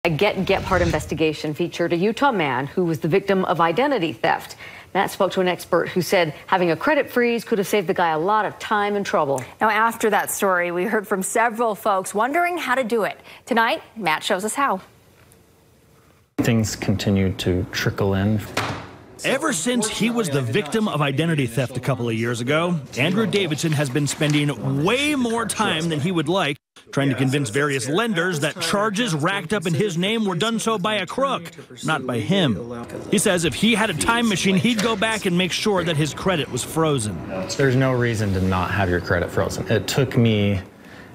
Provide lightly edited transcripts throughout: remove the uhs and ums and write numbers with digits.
A Gephardt investigation featured a Utah man who was the victim of identity theft. Matt spoke to an expert who said having a credit freeze could have saved the guy a lot of time and trouble. Now, after that story, we heard from several folks wondering how to do it. Tonight, Matt shows us how. Things continued to trickle in. Ever since he was the victim of identity theft a couple of years ago, Andrew Davidson has been spending way more time than he would like trying to convince various lenders that charges racked up in his name were done so by a crook, not by him. He says if he had a time machine, he'd go back and make sure that his credit was frozen. There's no reason to not have your credit frozen. It took me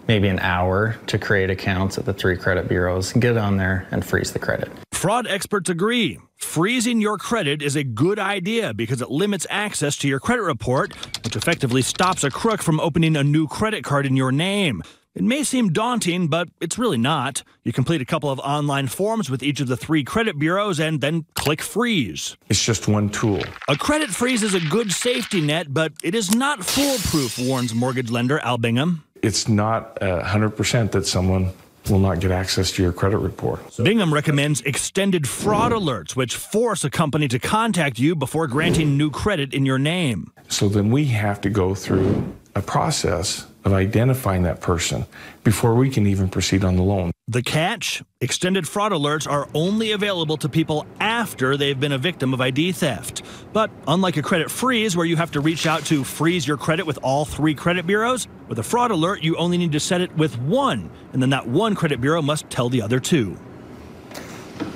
maybe an hour to create accounts at the 3 credit bureaus, get on there and freeze the credit. Fraud experts agree. Freezing your credit is a good idea because it limits access to your credit report, which effectively stops a crook from opening a new credit card in your name. It may seem daunting, but it's really not. You complete a couple of online forms with each of the 3 credit bureaus and then click freeze. It's just one tool. A credit freeze is a good safety net, but it is not foolproof, warns mortgage lender Al Bingham. It's not 100% that someone will not get access to your credit report. Bingham recommends extended fraud alerts, which force a company to contact you before granting new credit in your name. So then we have to go through a process of identifying that person before we can even proceed on the loan. The catch? Extended fraud alerts are only available to people after they've been a victim of ID theft. But unlike a credit freeze where you have to reach out to freeze your credit with all 3 credit bureaus, with a fraud alert you only need to set it with one, and then that one credit bureau must tell the other 2.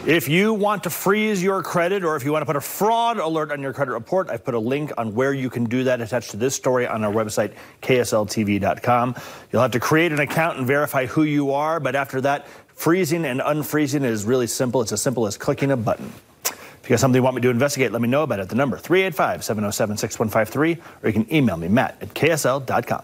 If you want to freeze your credit or if you want to put a fraud alert on your credit report, I've put a link on where you can do that attached to this story on our website, ksltv.com. You'll have to create an account and verify who you are, but after that, freezing and unfreezing is really simple. It's as simple as clicking a button. If you got something you want me to investigate, let me know about it. The number 385-707-6153, or you can email me, matt@ksl.com.